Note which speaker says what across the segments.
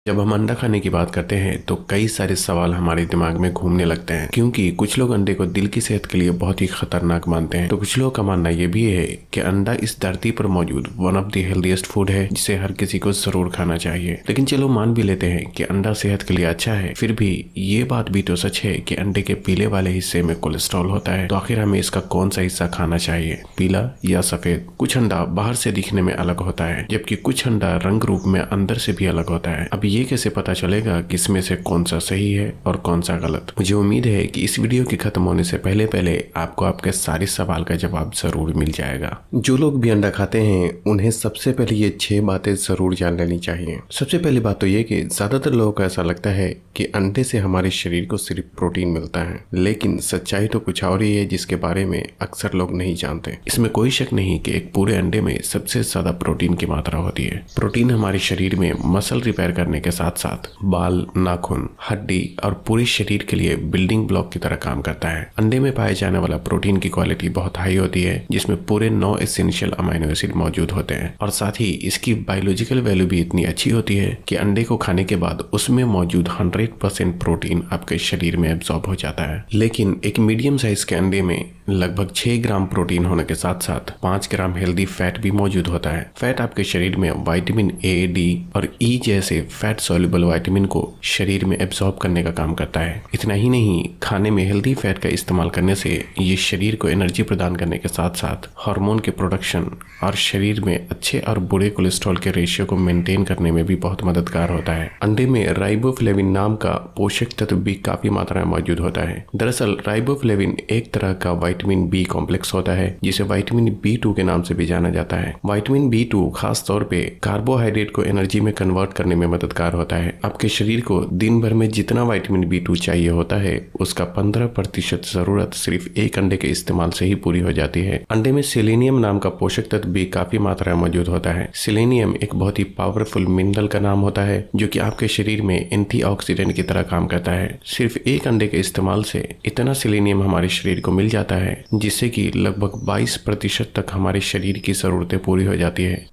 Speaker 1: जब हम अंडा खाने की बात करते हैं तो कई सारे सवाल हमारे दिमाग में घूमने लगते हैं, क्योंकि कुछ लोग अंडे को दिल की सेहत के लिए बहुत ही खतरनाक मानते हैं, तो कुछ लोगों का मानना यह भी है कि अंडा इस धरती पर मौजूद one of the healthiest food है जिसे हर किसी को जरूर खाना चाहिए। लेकिन चलो मान भी लेते हैं कि अंडा सेहत के लिए अच्छा है, फिर भी ये बात भी तो सच है कि अंडे के पीले वाले हिस्से में कोलेस्ट्रॉल होता है। तो आखिर हमें इसका कौन सा हिस्सा खाना चाहिए, पीला या सफेद? कुछ अंडा बाहर से दिखने में अलग होता है, जबकि कुछ अंडा रंग रूप में अंदर से भी अलग होता है। अब ये कैसे पता चलेगा कि इसमें से कौन सा सही है और कौन सा गलत? मुझे उम्मीद है कि इस वीडियो के खत्म होने से पहले पहले आपको आपके सारे सवाल का जवाब जरूर मिल जाएगा। जो लोग भी अंडा खाते हैं उन्हें सबसे पहले ये 6 बातें जरूर जान लेनी चाहिए। सबसे पहली बात तो ये कि ज्यादातर लोगों को ऐसा लगता है कि अंडे से हमारे शरीर को सिर्फ प्रोटीन मिलता है, लेकिन सच्चाई तो कुछ और ही है जिसके बारे में अक्सर लोग नहीं जानते। इसमें कोई शक नहीं कि एक पूरे अंडे में सबसे ज्यादा प्रोटीन की मात्रा होती है। प्रोटीन हमारे शरीर में मसल रिपेयर करने के साथ साथ बाल, नाखून, हड्डी और पूरे शरीर के लिए बिल्डिंग ब्लॉक की तरह काम करता है। अंडे में पाए जाने वाला प्रोटीन की क्वालिटी बहुत हाई होती है, जिसमें पूरे 9 एसेंशियल अमीनो एसिड मौजूद होते हैं, और साथ ही इसकी बायोलॉजिकल वैल्यू भी इतनी अच्छी होती है कि अंडे को खाने के बाद उसमें मौजूद 100% प्रोटीन आपके शरीर में एब्जॉर्ब हो जाता है। लेकिन एक मीडियम साइज के अंडे में लगभग 6 ग्राम प्रोटीन होने के साथ साथ 5 ग्राम हेल्दी फैट भी मौजूद होता है। फैट आपके शरीर में विटामिन ए, डी और ई जैसे फैट सॉल्युबल विटामिन को शरीर में एब्जॉर्ब करने का काम करता है। इतना ही नहीं, खाने में हेल्दी फैट का इस्तेमाल करने से ये शरीर को एनर्जी प्रदान करने के साथ साथ हार्मोन के प्रोडक्शन और शरीर में अच्छे और बुरे कोलेस्ट्रॉल के रेशियो को मेंटेन करने में भी बहुत मददगार होता है। अंडे में राइबोफ्लेविन नाम का पोषक तत्व भी काफी मात्रा में मौजूद होता है। दरअसल राइबोफ्लेविन एक तरह का विटामिन बी कॉम्प्लेक्स होता है, जिसे विटामिन B2 के नाम से भी जाना जाता है। विटामिन B2 खास तौर पे कार्बोहाइड्रेट को एनर्जी में कन्वर्ट करने में मददगार होता है। आपके शरीर को दिन भर में जितना विटामिन B2 चाहिए होता है उसका 15% जरूरत सिर्फ एक अंडे के इस्तेमाल से ही पूरी हो जाती है। अंडे में सेलेनियम नाम का पोषक तत्व भी काफी मात्रा में मौजूद होता है। सेलेनियम एक बहुत ही पावरफुल मिनरल का नाम होता है जो कि आपके शरीर में एंटीऑक्सीडेंट की तरह काम करता है। सिर्फ एक अंडे के इस्तेमाल से इतना सेलेनियम हमारे शरीर को मिल जाता है जिससे कि लगभग 22% तक हमारे शरीर की जरूरतें पूरी हो जाती है।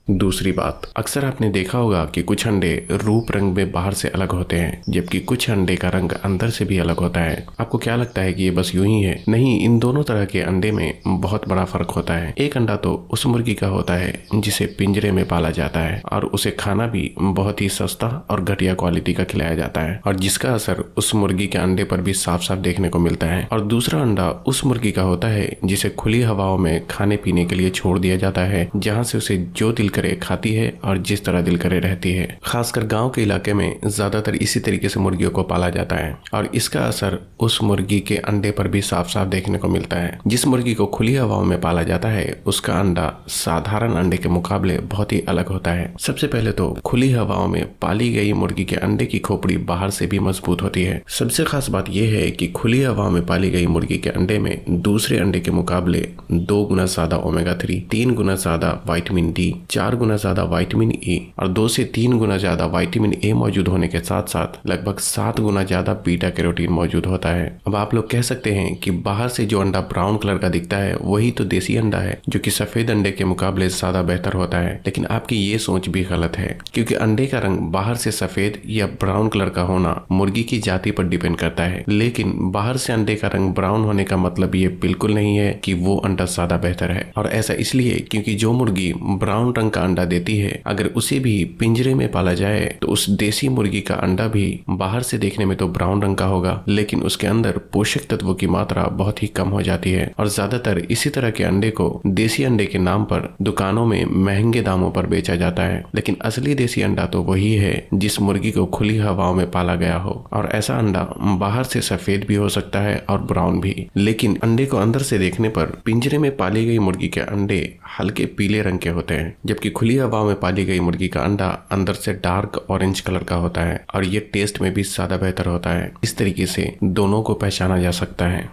Speaker 1: दूसरी बात, अक्सर आपने देखा होगा कि कुछ अंडे रूप रंग में बाहर से अलग होते हैं, जबकि कुछ अंडे का रंग अंदर से भी अलग होता है। आपको क्या लगता है कि ये बस यूं ही है? नहीं, इन दोनों तरह के अंडे में बहुत बड़ा फर्क होता है। एक अंडा तो उस मुर्गी का होता है जिसे पिंजरे में पाला जाता है और उसे खाना भी बहुत ही सस्ता और घटिया क्वालिटी का खिलाया जाता है, और जिसका असर उस मुर्गी के अंडे पर भी साफ साफ देखने को मिलता है। और दूसरा अंडा उस मुर्गी का होता है जिसे खुली हवाओं में खाने पीने के लिए छोड़ दिया जाता है, जहाँ से उसे जो दिल करे खाती है और जिस तरह दिल करे रहती है। खासकर गांव के इलाके में ज्यादातर इसी तरीके से मुर्गियों को पाला जाता है, और इसका असर उस मुर्गी के अंडे पर भी साफ साफ देखने को मिलता है। जिस मुर्गी को खुली हवाओं में पाला जाता है उसका अंडा साधारण अंडे के मुकाबले बहुत ही अलग होता है। सबसे पहले तो खुली हवाओं में पाली गई मुर्गी के अंडे की खोपड़ी बाहर से भी मजबूत होती है। सबसे खास बात यह है कि खुली हवाओं में पाली गई मुर्गी के अंडे में दूसरे अंडे के मुकाबले 2 गुना ज्यादा ओमेगा 3, 3 गुना ज्यादा विटामिन डी, 4 गुना ज्यादा विटामिन ए और 2 से 3 गुना ज्यादा विटामिन ए मौजूद होने के साथ साथ लगभग 7 गुना ज्यादा बीटा कैरोटीन मौजूद होता है। अब आप लोग कह सकते हैं कि बाहर से जो अंडा ब्राउन कलर का दिखता है वही तो देसी अंडा है, जो कि सफेद अंडे के मुकाबले ज्यादा बेहतर होता है। लेकिन आपकी ये सोच भी गलत है, क्योंकि अंडे का रंग बाहर से सफेद या ब्राउन कलर का होना मुर्गी की जाति पर डिपेंड करता है। लेकिन बाहर से अंडे का रंग ब्राउन होने का मतलब ये बिल्कुल नहीं है कि वो अंडा ज्यादा बेहतर है। और ऐसा इसलिए क्योंकि जो मुर्गी ब्राउन रंग का अंडा देती है, अगर उसे भी पिंजरे में पाला जाए तो उस देसी मुर्गी का अंडा भी बाहर से देखने में तो ब्राउन रंग का होगा, लेकिन उसके अंदर पोषक तत्वों की मात्रा बहुत ही कम हो जाती है। और ज्यादातर इसी तरह के अंडे को देसी अंडे के नाम पर दुकानों में महंगे दामों पर बेचा जाता है, लेकिन असली देसी अंडा तो वही है जिस मुर्गी को खुली हवाओं में पाला गया हो। और ऐसा अंडा बाहर से सफेद भी हो सकता है और ब्राउन भी, लेकिन अंडे को अंदर से देखने पर पिंजरे में पाली गई मुर्गी के अंडे हल्के पीले रंग के होते हैं, जबकि खुली हवा में पाली गई मुर्गी का अंडा अंदर से डार्क ऑरेंज कलर का होता है, और ये टेस्ट में भी ज्यादा बेहतर होता है। इस तरीके से दोनों को पहचाना जा सकता है।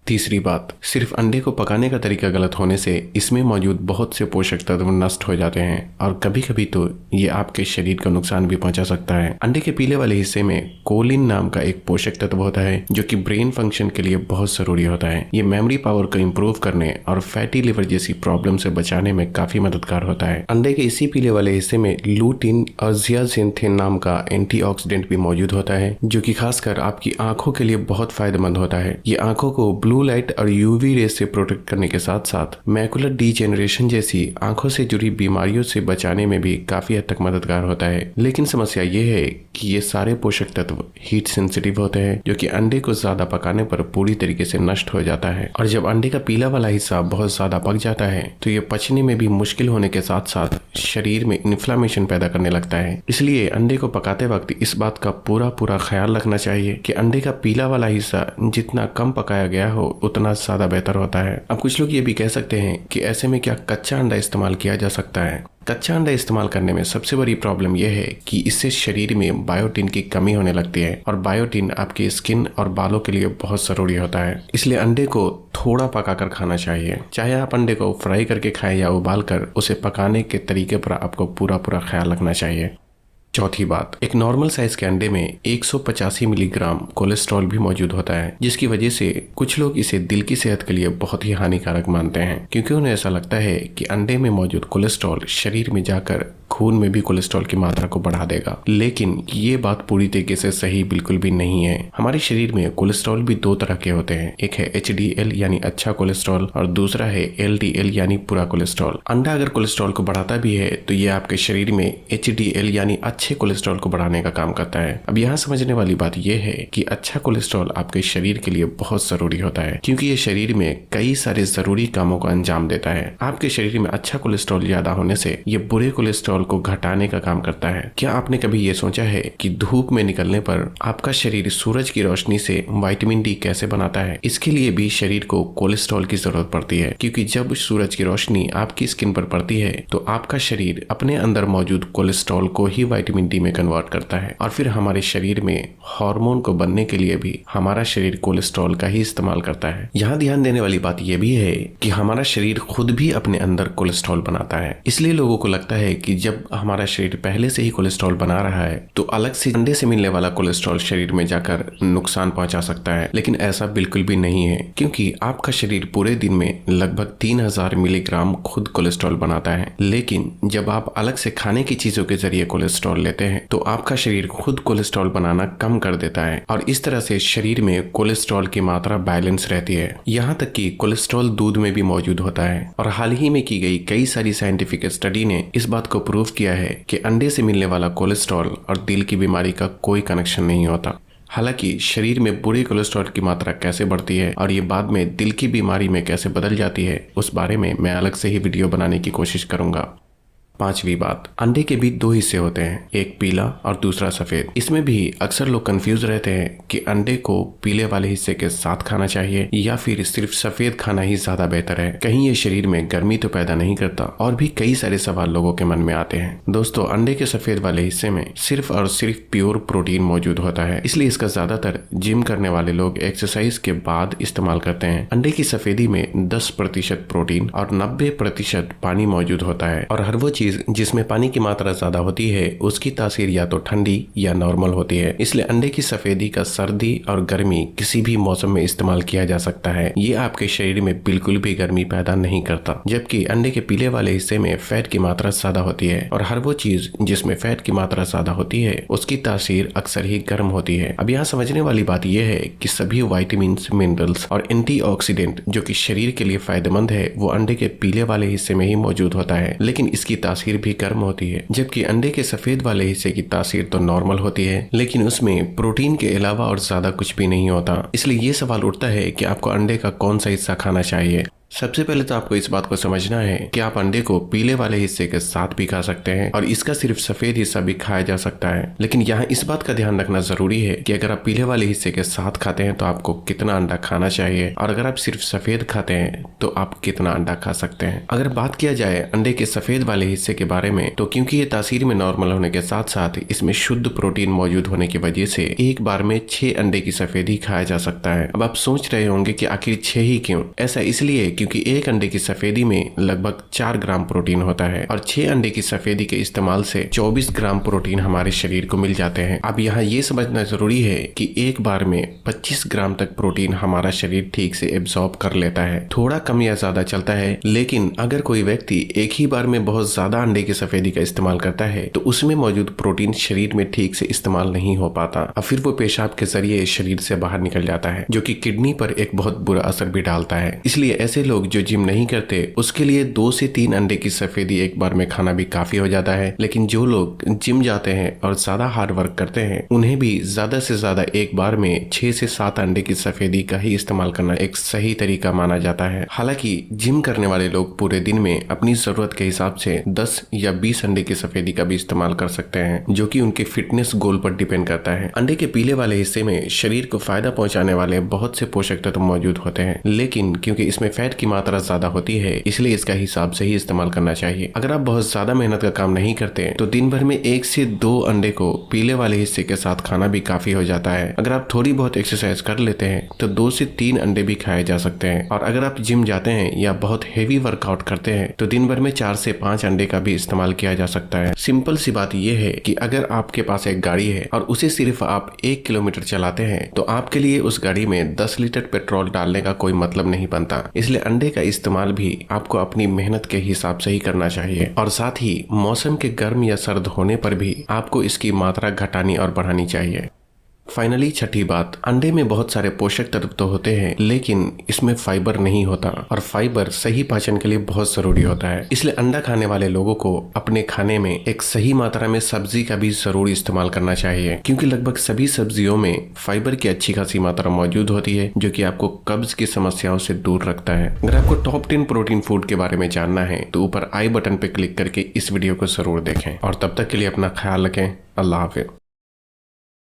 Speaker 1: तीसरी बात, सिर्फ अंडे को पकाने का तरीका गलत होने से इसमें मौजूद बहुत से पोषक तत्व नष्ट हो जाते हैं और कभी कभी तो ये आपके शरीर को नुकसान भी पहुंचा सकता है। अंडे के पीले वाले हिस्से में कोलिन नाम का एक पोषक तत्व होता है जो कि ब्रेन फंक्शन के लिए बहुत जरूरी होता है। ये मेमोरी पावर को इम्प्रूव करने और फैटी लिवर जैसी प्रॉब्लम से बचाने में काफी मददगार होता है। अंडे के इसी पीले वाले हिस्से में लूटिन और जियाजिनथिन नाम का एंटीऑक्सीडेंट भी मौजूद होता है जो कि खासकर आपकी आंखों के लिए बहुत फायदेमंद होता है। ये आंखों को ब्लू लाइट और यूवी रेस से प्रोटेक्ट करने के साथ साथ मैकुलर डीजेनरेशन जैसी आंखों से जुड़ी बीमारियों से बचाने में भी काफी हद तक मददगार होता है। लेकिन समस्या ये है कि ये सारे पोषक तत्व हीट सेंसिटिव होते हैं जो कि अंडे को ज्यादा पकाने पर पूरी तरीके से नष्ट हो जाता है और जब अंडे का पीला वाला हिस्सा बहुत ज्यादा पक जाता है तो ये पचने में भी मुश्किल होने के साथ साथ शरीर में इन्फ्लामेशन पैदा करने लगता है। इसलिए अंडे को पकाते वक्त इस बात का पूरा ख्याल रखना चाहिए कि अंडे का पीला वाला हिस्सा जितना कम पकाया गया हो उतना ज्यादा बेहतर होता है। अब कुछ लोग ये भी कह सकते हैं कि ऐसे में क्या कच्चा अंडा इस्तेमाल किया जा सकता है। कच्चा अंडा इस्तेमाल करने में सबसे बड़ी प्रॉब्लम यह है कि इससे शरीर में बायोटिन की कमी होने लगती है और बायोटिन आपके स्किन और बालों के लिए बहुत जरूरी होता है। इसलिए अंडे को थोड़ा पकाकर खाना चाहिए। चाहे आप अंडे को फ्राई करके खाएं या उबाल कर, उसे पकाने के तरीके पर आपको पूरा ख्याल रखना चाहिए। चौथी बात, एक नॉर्मल साइज के अंडे में 185 मिलीग्राम कोलेस्ट्रॉल भी मौजूद होता है जिसकी वजह से कुछ लोग इसे दिल की सेहत के लिए बहुत ही हानिकारक मानते हैं क्योंकि उन्हें ऐसा लगता है कि अंडे में मौजूद कोलेस्ट्रॉल शरीर में जाकर खून में भी कोलेस्ट्रॉल की मात्रा को बढ़ा देगा। लेकिन ये बात पूरी तरीके से सही बिल्कुल भी नहीं है। हमारे शरीर में कोलेस्ट्रॉल भी दो तरह के होते हैं, एक है HDL यानी अच्छा कोलेस्ट्रॉल और दूसरा है LDL यानी बुरा कोलेस्ट्रॉल। अंडा अगर कोलेस्ट्रॉल को बढ़ाता भी है तो ये आपके शरीर में HDL यानी अच्छे कोलेस्ट्रॉल को बढ़ाने का काम करता है। अब यहाँ समझने वाली बात यह है कि अच्छा कोलेस्ट्रॉल आपके शरीर के लिए बहुत जरूरी होता है क्योंकि ये शरीर में कई सारे जरूरी कामों को अंजाम देता है। आपके शरीर में अच्छा कोलेस्ट्रॉल ज्यादा होने से ये बुरे कोलेस्ट्रॉल को घटाने का काम करता है। क्या आपने कभी ये सोचा है कि धूप में निकलने पर आपका शरीर सूरज की रोशनी से विटामिन डी कैसे बनाता है? इसके लिए भी शरीर को कोलेस्ट्रॉल की जरूरत पड़ती है क्योंकि जब सूरज की रोशनी आपकी स्किन पर पड़ती है तो आपका शरीर अपने अंदर मौजूद कोलेस्ट्रॉल को ही विटामिन डी में कन्वर्ट करता है और फिर हमारे शरीर में हार्मोन को बनने के लिए भी हमारा शरीर कोलेस्ट्रॉल का ही इस्तेमाल करता है। यहाँ ध्यान देने वाली बात यह भी है कि हमारा शरीर खुद भी अपने अंदर कोलेस्ट्रॉल बनाता है। इसलिए लोगों को लगता है कि जब हमारा शरीर पहले से ही कोलेस्ट्रॉल बना रहा है तो अलग से अंडे से मिलने वाला कोलेस्ट्रॉल शरीर में जाकर नुकसान पहुंचा सकता है। लेकिन ऐसा बिल्कुल भी नहीं है क्योंकि आपका शरीर पूरे दिन में लगभग 3000 मिलीग्राम खुद कोलेस्ट्रॉल बनाता है। लेकिन जब आप अलग से खाने की चीजों के जरिए कोलेस्ट्रॉल लेते हैं तो आपका शरीर खुद कोलेस्ट्रॉल बनाना कम कर देता है और इस तरह से शरीर में कोलेस्ट्रॉल की मात्रा बैलेंस रहती है। यहाँ तक कि कोलेस्ट्रॉल दूध में भी मौजूद होता है और हाल ही में की गई कई सारी साइंटिफिक स्टडी ने इस बात को प्रूव किया है कि अंडे से मिलने वाला कोलेस्ट्रॉल और दिल की बीमारी का कोई कनेक्शन नहीं होता। हालांकि शरीर में बुरे कोलेस्ट्रॉल की मात्रा कैसे बढ़ती है और ये बाद में दिल की बीमारी में कैसे बदल जाती है उस बारे में मैं अलग से ही वीडियो बनाने की कोशिश करूंगा। पांचवी बात, अंडे के भी दो हिस्से होते हैं, एक पीला और दूसरा सफेद। इसमें भी अक्सर लोग कंफ्यूज रहते हैं कि अंडे को पीले वाले हिस्से के साथ खाना चाहिए या फिर सिर्फ सफेद खाना ही ज्यादा बेहतर है। कहीं ये शरीर में गर्मी तो पैदा नहीं करता और भी कई सारे सवाल लोगों के मन में आते हैं। दोस्तों, अंडे के सफेद वाले हिस्से में सिर्फ और सिर्फ प्योर प्रोटीन मौजूद होता है, इसलिए इसका ज्यादातर जिम करने वाले लोग एक्सरसाइज के बाद इस्तेमाल करते हैं। अंडे की सफेदी में 10% प्रोटीन और 90% पानी मौजूद होता है और हर वो जिसमें पानी की मात्रा ज्यादा होती है उसकी तासीर या तो ठंडी या नॉर्मल होती है। इसलिए अंडे की सफेदी का सर्दी और गर्मी किसी भी मौसम में इस्तेमाल किया जा सकता है। ये आपके शरीर में बिल्कुल भी गर्मी पैदा नहीं करता। जबकि अंडे के पीले वाले हिस्से में फैट की मात्रा ज्यादा होती है और हर वो चीज जिसमें फैट की मात्रा ज्यादा होती है उसकी तासीर अक्सर ही गर्म होती है। अब यहाँ समझने वाली बात यह है कि सभी विटामिन, मिनरल्स और एंटीऑक्सीडेंट जो कि शरीर के लिए फायदेमंद है वो अंडे के पीले वाले हिस्से में ही मौजूद होता है, लेकिन इसकी तासीर भी गर्म होती है। जबकि अंडे के सफेद वाले हिस्से की तासीर तो नॉर्मल होती है लेकिन उसमें प्रोटीन के अलावा और ज्यादा कुछ भी नहीं होता। इसलिए ये सवाल उठता है कि आपको अंडे का कौन सा हिस्सा खाना चाहिए। सबसे पहले तो आपको इस बात को समझना है कि आप अंडे को पीले वाले हिस्से के साथ भी खा सकते हैं और इसका सिर्फ सफेद हिस्सा भी खाया जा सकता है। लेकिन यहाँ इस बात का ध्यान रखना जरूरी है कि अगर आप पीले वाले हिस्से के साथ खाते हैं तो आपको कितना अंडा खाना चाहिए, और अगर आप सिर्फ सफेद खाते हैं तो आप कितना अंडा खा सकते हैं। अगर बात किया जाए अंडे के सफेद वाले हिस्से के बारे में, तो क्योंकि ये तासीर में नॉर्मल होने के साथ साथ इसमें शुद्ध प्रोटीन मौजूद होने की वजह से एक बार में 6 अंडे की सफेदी खाया जा सकता है। अब आप सोच रहे होंगे कि आखिर 6 ही क्यों? ऐसा इसलिए क्योंकि एक अंडे की सफेदी में लगभग 4 ग्राम प्रोटीन होता है और 6 अंडे की सफेदी के इस्तेमाल से 24 ग्राम प्रोटीन हमारे शरीर को मिल जाते हैं। अब यहाँ ये समझना जरूरी है कि एक बार में 25 ग्राम तक प्रोटीन हमारा शरीर ठीक से एब्जॉर्ब कर लेता है। थोड़ा कम या ज्यादा चलता है, लेकिन अगर कोई व्यक्ति एक ही बार में बहुत ज्यादा अंडे की सफेदी का इस्तेमाल करता है तो उसमें मौजूद प्रोटीन शरीर में ठीक से इस्तेमाल नहीं हो पाता और फिर वो पेशाब के जरिए शरीर से बाहर निकल जाता है, जो कि किडनी पर एक बहुत बुरा असर भी डालता है। इसलिए ऐसे लोग जो जिम नहीं करते उसके लिए 2 से 3 अंडे की सफेदी एक बार में खाना भी काफी हो जाता है। लेकिन जो लोग जिम जाते हैं और ज्यादा हार्ड वर्क करते हैं उन्हें भी ज्यादा से ज्यादा एक बार में 6 से 7 अंडे की सफेदी का ही इस्तेमाल करना एक सही तरीका माना जाता है। हालांकि जिम करने वाले लोग पूरे दिन में अपनी जरूरत के हिसाब से 10 या 20 अंडे की सफेदी का भी इस्तेमाल कर सकते हैं, जो कि उनके फिटनेस गोल पर डिपेंड करता है। अंडे के पीले वाले हिस्से में शरीर को फायदा पहुंचाने वाले बहुत से पोषक तत्व मौजूद होते हैं, लेकिन क्योंकि इसमें फैट की मात्रा ज्यादा होती है इसलिए इसका हिसाब से ही इस्तेमाल करना चाहिए। अगर आप बहुत ज्यादा मेहनत का काम नहीं करते तो दिन भर में 1 से 2 अंडे को पीले वाले हिस्से के साथ खाना भी काफी हो जाता है। अगर आप थोड़ी बहुत एक्सरसाइज कर लेते हैं तो 2 से 3 अंडे भी खाए जा सकते हैं, और अगर आप जिम जाते हैं या बहुत हेवी वर्कआउट करते हैं तो दिन भर में 4 से 5 अंडे का भी इस्तेमाल किया जा सकता है। सिंपल सी बात यह है कि अगर आपके पास एक गाड़ी है और उसे सिर्फ आप 1 किलोमीटर चलाते हैं तो आपके लिए उस गाड़ी में 10 लीटर पेट्रोल डालने का कोई मतलब नहीं बनता। इसलिए अंडे का इस्तेमाल भी आपको अपनी मेहनत के हिसाब से ही करना चाहिए, और साथ ही मौसम के गर्म या सर्द होने पर भी आपको इसकी मात्रा घटानी और बढ़ानी चाहिए। फाइनली छठी बात, अंडे में बहुत सारे पोषक तत्व तो होते हैं लेकिन इसमें फाइबर नहीं होता, और फाइबर सही पाचन के लिए बहुत जरूरी होता है। इसलिए अंडा खाने वाले लोगों को अपने खाने में एक सही मात्रा में सब्जी का भी जरूर इस्तेमाल करना चाहिए, क्योंकि लगभग सभी सब्जियों में फाइबर की अच्छी खासी मात्रा मौजूद होती है, जो कि आपको कब्ज की समस्याओं से दूर रखता है। अगर आपको टॉप 10 प्रोटीन फूड के बारे में जानना है तो ऊपर आई बटन पे क्लिक करके इस वीडियो को जरूर देखें, और तब तक के लिए अपना ख्याल रखें। अल्लाह हाफिज़।